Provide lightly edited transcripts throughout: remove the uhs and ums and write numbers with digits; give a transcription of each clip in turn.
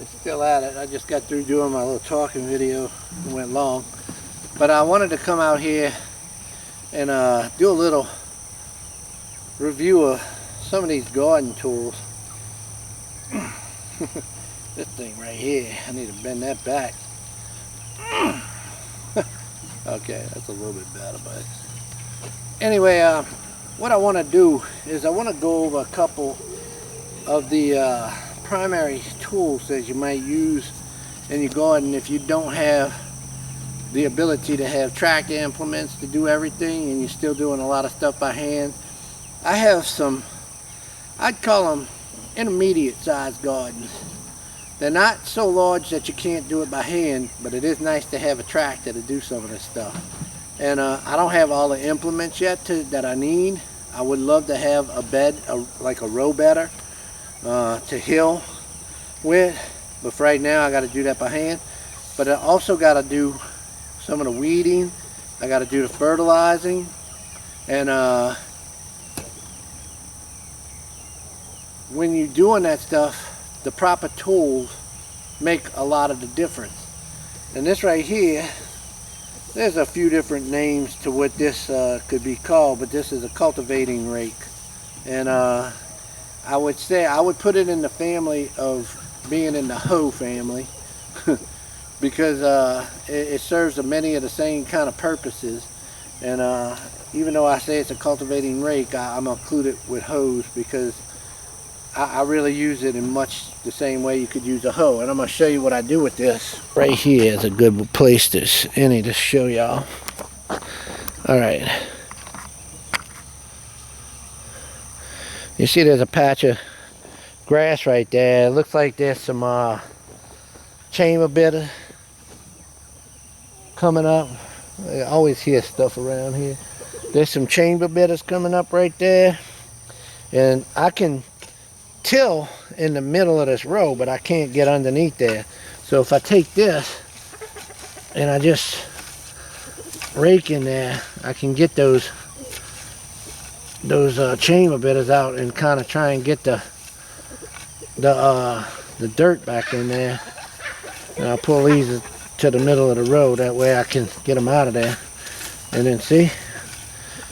It's still at it. I just got through doing my little talking video. It went long. But I wanted to come out here and do a little review of some of these garden tools. This thing right here, I need to bend that back. Okay, that's a little bit better, but anyway, what I want to do is I want to go over a couple of the primary tools that you might use in your garden if you don't have the ability to have tractor implements to do everything and you're still doing a lot of stuff by hand. I have some, I'd call them intermediate sized gardens. They're not so large that you can't do it by hand, but it is nice to have a tractor to do some of this stuff. And I don't have all the implements yet that I need. I would love to have a bed, like a row bedder to hill with, but for right now I got to do that by hand. But I also got to do some of the weeding. I got to do the fertilizing, and when you're doing that stuff, the proper tools make a lot of the difference. And this right here, there's a few different names to what this could be called, but this is a cultivating rake. And I would say I would put it in the family of being in the hoe family because it serves many of the same kind of purposes. And even though I say it's a cultivating rake, I'm gonna include it with hoes because I really use it in much the same way you could use a hoe. And I'm going to show you what I do with this. Right here is a good place to show y'all. Alright. You see there's a patch of grass right there. It looks like there's some chamber bitter coming up. I always hear stuff around here. There's some chamber bitters coming up right there. And I can till in the middle of this row, but I can't get underneath there. So if I take this and I just rake in there, I can get those chamber bitters out and kind of try and get the dirt back in there. And I'll pull these to the middle of the row, that way I can get them out of there. And then see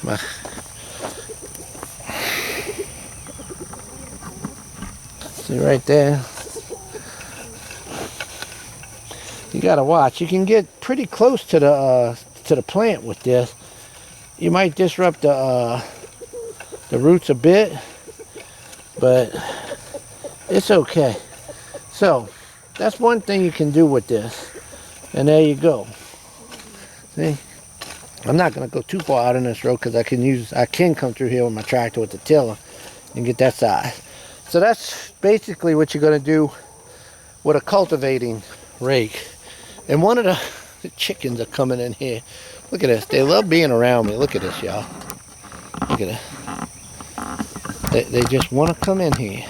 my see right there. You gotta watch. You can get pretty close to the plant with this. You might disrupt the roots a bit, but it's okay. So that's one thing you can do with this. And there you go. See, I'm not gonna go too far out in this road because I can come through here with my tractor with the tiller and get that size. So that's basically what you're going to do with a cultivating rake. And one of the chickens are coming in here. Look at this. They love being around me. Look at this, y'all. Look at it. They just want to come in here.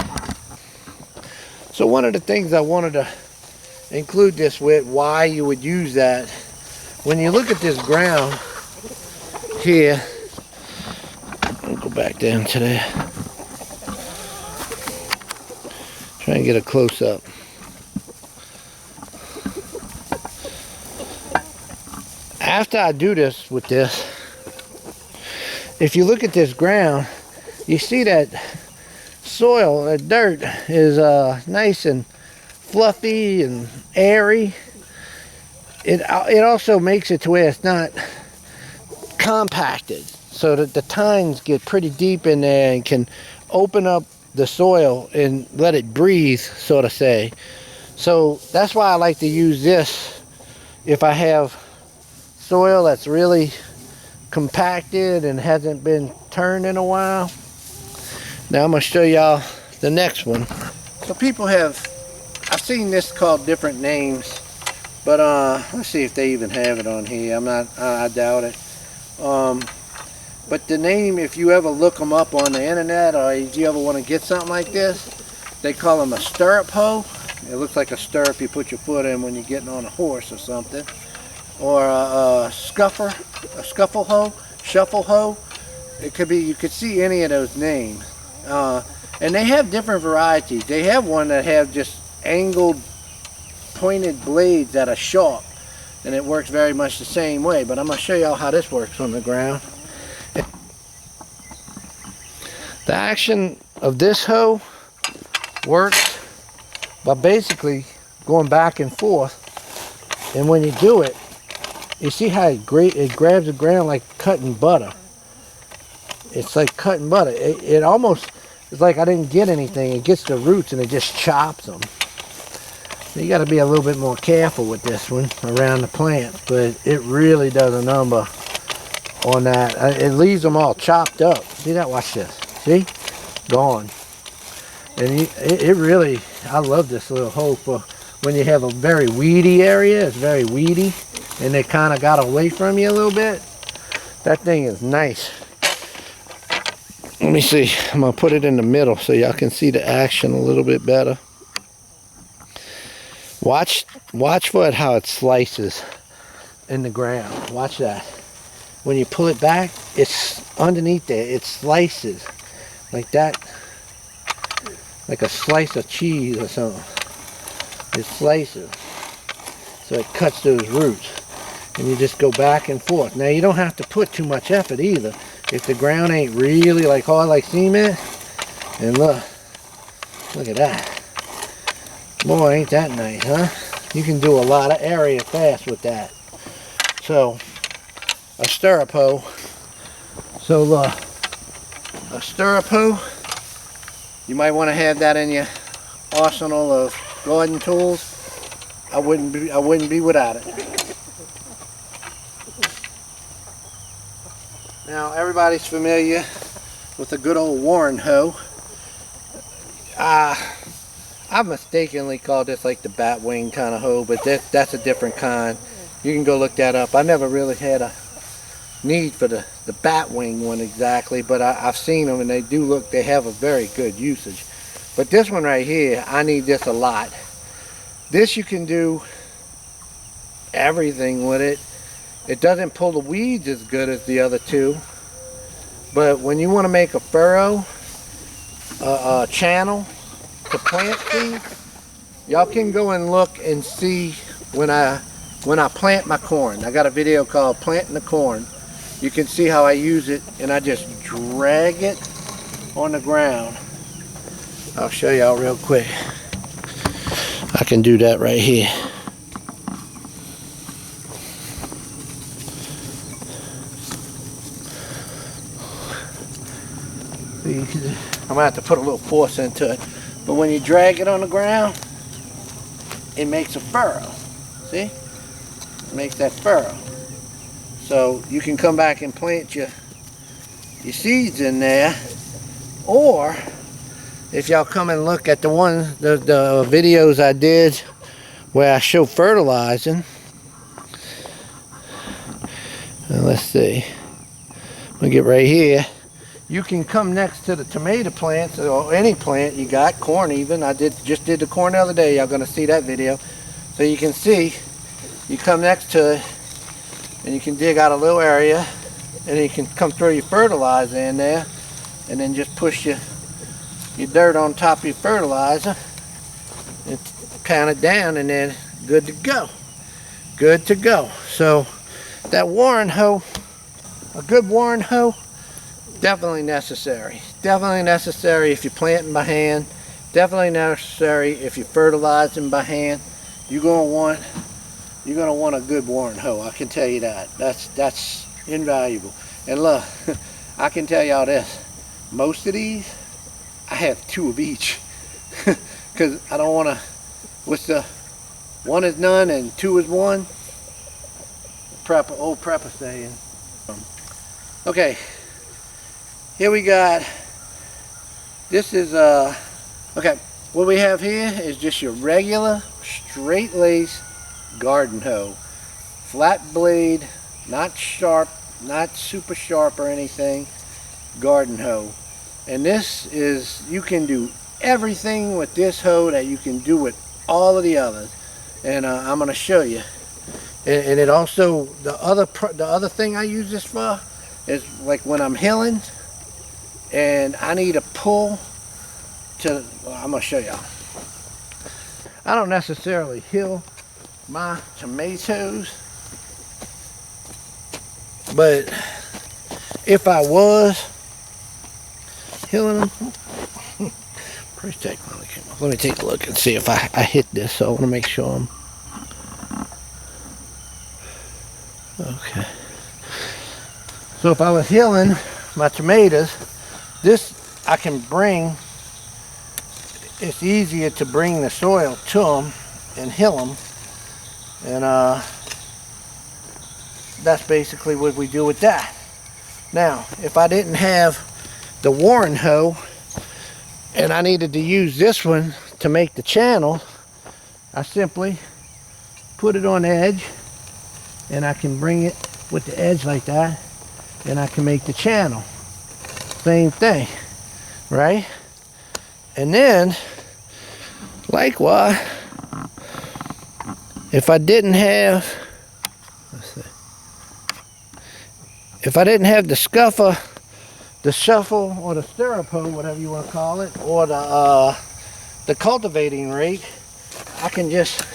So one of the things I wanted to include this with, why you would use that, when you look at this ground here, I'll go back down to there. Try and get a close-up. After I do this with this, if you look at this ground, you see that soil, that dirt is nice and fluffy and airy. It also makes it to where it's not compacted, so that the tines get pretty deep in there and can open up the soil and let it breathe, so to say. So that's why I like to use this if I have soil that's really compacted and hasn't been turned in a while. Now I'm going to show y'all the next one. So people have, I've seen this called different names, but let's see if they even have it on here. I doubt it. But the name, if you ever look them up on the internet, or if you ever want to get something like this, they call them a stirrup hoe. It looks like a stirrup you put your foot in when you're getting on a horse or something. Or a scuffle hoe, shuffle hoe. It could be, you could see any of those names. And they have different varieties. They have one that have just angled, pointed blades that are sharp, and it works very much the same way. But I'm going to show y'all how this works on the ground. The action of this hoe works by basically going back and forth, and when you do it, you see how it grabs the ground like cutting butter. It's like cutting butter. It almost is like I didn't get anything. It gets the roots and it just chops them. So you got to be a little bit more careful with this one around the plant, but it really does a number on that. It leaves them all chopped up. See that? Watch this. See? Gone. And it really, I love this little hoe for when you have a very weedy area. It's very weedy and they kind of got away from you a little bit. That thing is nice. Let me see. I'm going to put it in the middle so y'all can see the action a little bit better. Watch for it how it slices in the ground. Watch that. When you pull it back, it's underneath there. It slices like that, like a slice of cheese or something. It slices. So it cuts those roots. And you just go back and forth. Now you don't have to put too much effort either. If the ground ain't really like hard like cement, and look at that. Boy, ain't that nice, huh? You can do a lot of area fast with that. So, a stirrup hoe. So look, a stirrup hoe, you might want to have that in your arsenal of garden tools. I wouldn't be without it. Now everybody's familiar with the good old Warren hoe. I mistakenly called this like the batwing kind of hoe, but that's a different kind. You can go look that up. I never really had a need for the batwing one exactly, but I've seen them and they have a very good usage. But this one right here, I need this a lot. This you can do everything with it. It doesn't pull the weeds as good as the other two, but when you want to make a furrow, a channel to plant seeds, y'all can go and look and see when I plant my corn. I got a video called Planting the Corn. You can see how I use it, and I just drag it on the ground. I'll show y'all real quick. I can do that right here. I'm gonna have to put a little force into it, but when you drag it on the ground, it makes a furrow. See? It makes that furrow. So you can come back and plant your seeds in there, or if y'all come and look at the videos I did where I show fertilizing. Let's see. I'm gonna get right here. You can come next to the tomato plants or any plant you got, corn even. I just did the corn the other day. Y'all gonna see that video. So you can see, you come next to it and you can dig out a little area and then you can come throw your fertilizer in there and then just push your dirt on top of your fertilizer and pound it down, and then good to go. Good to go. So that Warren hoe, a good Warren hoe, definitely necessary. Definitely necessary if you're planting by hand. Definitely necessary if you're fertilizing by hand. You're gonna want a good Warren hoe. I can tell you that. That's invaluable. And look, I can tell y'all this. Most of these, I have 2 of each, because I don't want to. What's the 1 is none and 2 is 1? Old prepper saying. Okay. Here we got, this is, okay, what we have here is just your regular straight lace garden hoe. Flat blade, not sharp, not super sharp or anything, garden hoe. And this is, you can do everything with this hoe that you can do with all of the others. And I'm going to show you. And it also, the other thing I use this for is like when I'm hilling, and I need to pull to, well, I'm gonna show y'all. I don't necessarily hill my tomatoes, but if I was hilling them, let me take a look and see if I hit this. So I want to make sure I'm okay. So if I was hilling my tomatoes, this I can bring. It's easier to bring the soil to them and hill them, and that's basically what we do with that. Now, if I didn't have the Warren hoe and I needed to use this one to make the channel, I simply put it on the edge, and I can bring it with the edge like that, and I can make the channel. Same thing, right? And then, likewise, if I didn't have, if I didn't have the scuffer, the shuffle, or the stirrup hoe, whatever you want to call it, or the cultivating rake, I can just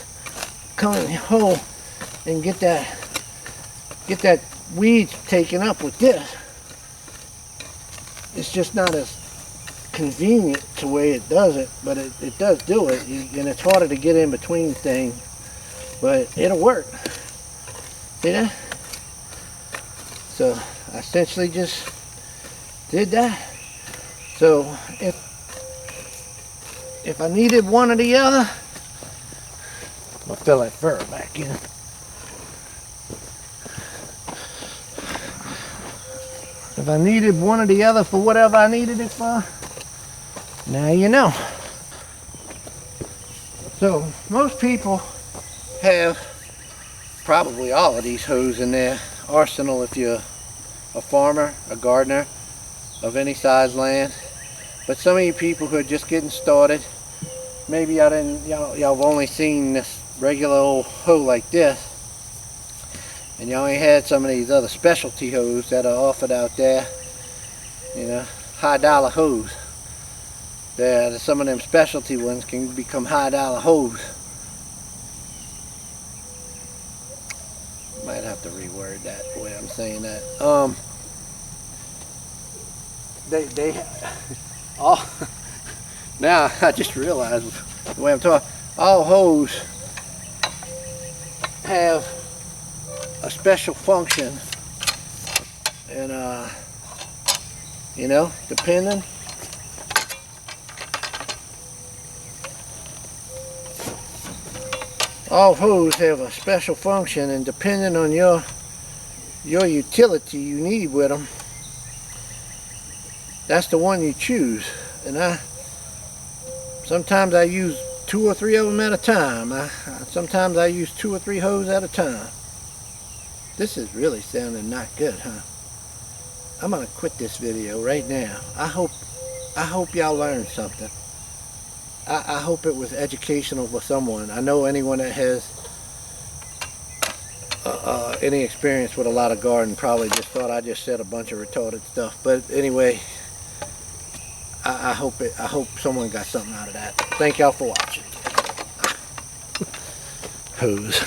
come in the hole and get that weeds taken up with this. It's just not as convenient the way it does it, but it does do it, and it's harder to get in between things, but it'll work. See that? So I essentially just did that. So if I needed one or the other, I'll fill that fur back in. If I needed one or the other for whatever I needed it for, now you know. So most people have probably all of these hoes in their arsenal if you're a farmer, a gardener of any size land. But some of you people who are just getting started, maybe y'all have only seen this regular old hoe like this, and y'all ain't had some of these other specialty hoes that are offered out there, you know, high dollar hoes. Some of them specialty ones can become high dollar hoes. Might have to reword that the way I'm saying that. All now I just realized the way I'm talking. All hoes have a special function, and you know, depending. All hose have a special function, and depending on your utility you need with them, that's the one you choose. And sometimes I use 2 or 3 of them at a time. Sometimes I use 2 or 3 hoses at a time. This is really sounding not good, huh? I'm gonna quit this video right now. I hope y'all learned something. I hope it was educational for someone. I know anyone that has any experience with a lot of garden probably just thought I just said a bunch of retarded stuff. But anyway, I hope someone got something out of that. Thank y'all for watching. Hose.